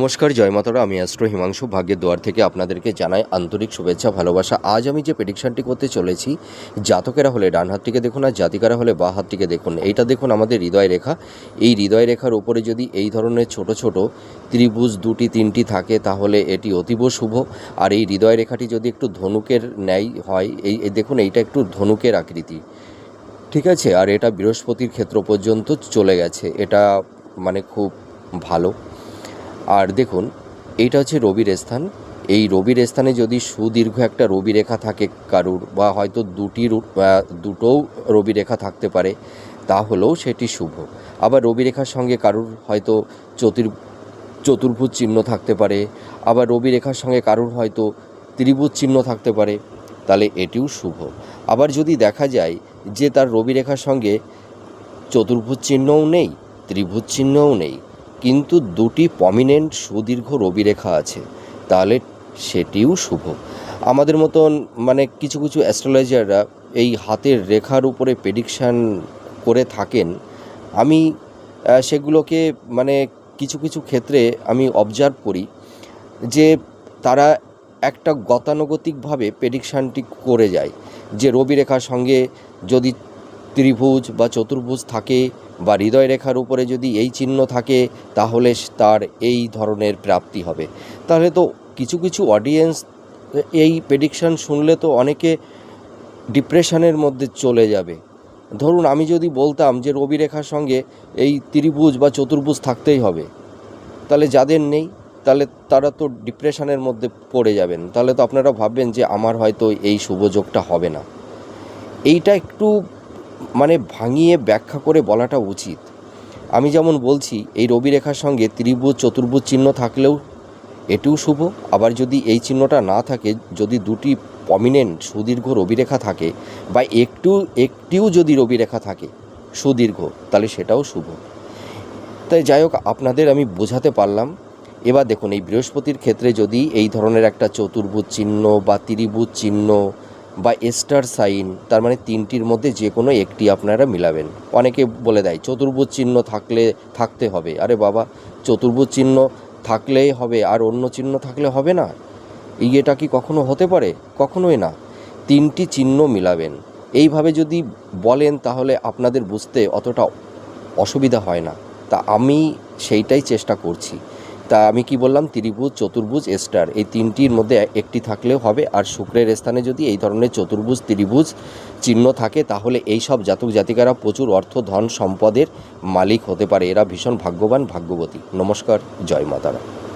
নমস্কার, জয় মাতারা। আমি অ্যাস্ট্রো হিমাংশু ভাগ্যের দুয়ার থেকে আপনাদেরকে জানাই আন্তরিক শুভেচ্ছা, ভালোবাসা। আজ আমি যে প্রেডিকশানটি করতে চলেছি, জাতকেরা হলে ডান হাতটিকে দেখুন আর জাতিকারা হলে বাঁ হাতটিকে দেখুন। এইটা দেখুন আমাদের হৃদয় রেখা। এই হৃদয় রেখার ওপরে যদি এই ধরনের ছোট ছোট ত্রিভুজ দুটি তিনটি থাকে তাহলে এটি অতীব শুভ। আর এই হৃদয় রেখাটি যদি একটু ধনুকের ন্যায় হয়, এই দেখুন এইটা একটু ধনুকের আকৃতি, ঠিক আছে। আর এটা বৃহস্পতির ক্ষেত্র পর্যন্ত চলে গেছে, এটা মানে খুব ভালো। আর দেখুন এইটা হচ্ছে রবির স্থান। এই রবির স্থানে যদি সুদীর্ঘ একটা রবি রেখা থাকে কারুর, বা হয়তো দুটোও রবি রেখা থাকতে পারে, তাহলেও সেটি শুভ। আবার রবি রেখার সঙ্গে কারুর হয়তো চতুর্ভুজ চিহ্ন থাকতে পারে, আবার রবি রেখার সঙ্গে কারুর হয়তো ত্রিভুজ চিহ্ন থাকতে পারে, তাহলে এটিও শুভ। আবার যদি দেখা যায় যে তার রবি রেখার সঙ্গে চতুর্ভুজ চিহ্নও নেই, ত্রিভুজ চিহ্নও নেই, কিন্তু দুটি প্রমিনেন্ট সুদীর্ঘ রবিরেখা আছে, তাহলে সেটিও শুভ। আমাদের মতন মানে কিছু কিছু অ্যাস্ট্রোলজাররা এই হাতের রেখার উপরে প্রেডিকশান করে থাকেন। আমি সেগুলোকে মানে কিছু কিছু ক্ষেত্রে আমি অবজার্ভ করি যে তারা একটা গতানুগতিকভাবে প্রেডিকশানটি করে যায়, যে রবি রেখার সঙ্গে যদি ত্রিভুজ বা চতুর্ভুজ থাকে বা হৃদয় রেখার উপরে যদি এই চিহ্ন থাকে তাহলে তার এই ধরনের প্রাপ্তি হবে। তাহলে তো কিছু কিছু অডিয়েন্স এই প্রেডিকশান শুনলে তো অনেকে ডিপ্রেশনের মধ্যে চলে যাবে। ধরুন আমি যদি বলতাম যে রবি রেখার সঙ্গে এই ত্রিভুজ বা চতুর্ভুজ থাকতেই হবে, তাহলে যাদের নেই তাহলে তারা তো ডিপ্রেশনের মধ্যে পড়ে যাবেন। তাহলে তো আপনারা ভাববেন যে আমার হয়তো এই শুভযোগটা হবে না। এইটা একটু মানে ভাঙিয়ে ব্যাখ্যা করে বলাটা উচিত। আমি যেমন বলছি এই রবি রেখার সঙ্গে ত্রিভুজ চতুর্ভুজ চিহ্ন থাকলেও এটিও শুভ। আবার যদি এই চিহ্নটা না থাকে, যদি দুটি প্রমিনেন্ট সুদীর্ঘ রবিরেখা থাকে বা একটিও যদি রবিরেখা থাকে সুদীর্ঘ, তাহলে সেটাও শুভ। তাই যাই হোক, আপনাদের আমি বোঝাতে পারলাম। এবার দেখুন এই বৃহস্পতির ক্ষেত্রে যদি এই ধরনের একটা চতুর্ভুজ চিহ্ন বা ত্রিভুজ চিহ্ন বা স্টার সাইন, তার মানে তিনটির মধ্যে যে কোনো একটি আপনারা মিলাবেন। অনেকে বলে দেয় চতুর্ভুজ চিহ্ন থাকতে হবে। আরে বাবা, চতুর্ভুজ চিহ্ন থাকলেই হবে আর অন্য চিহ্ন থাকলে হবে না? এটা কি কখনো হতে পারে? কখনোই না। তিনটি চিহ্ন মিলাবেন, এইভাবে যদি বলেন তাহলে আপনাদের বুঝতে অতটা অসুবিধা হয় না। তা আমি সেইটাই চেষ্টা করছি। তা আমি কি বললাম, ত্রিভুজ চতুর্ভুজ স্টার, এই তিনটির মধ্যে একটি থাকলেও হবে। আর শুক্রের স্থানে যদি এই ধরনের চতুর্ভুজ ত্রিভুজ চিহ্ন থাকে তাহলে এই সব জাতক জাতিকারা প্রচুর অর্থ ধন সম্পদের মালিক হতে পারে। এরা ভীষণ ভাগ্যবান ভাগ্যবতী। নমস্কার, জয় মাতারা।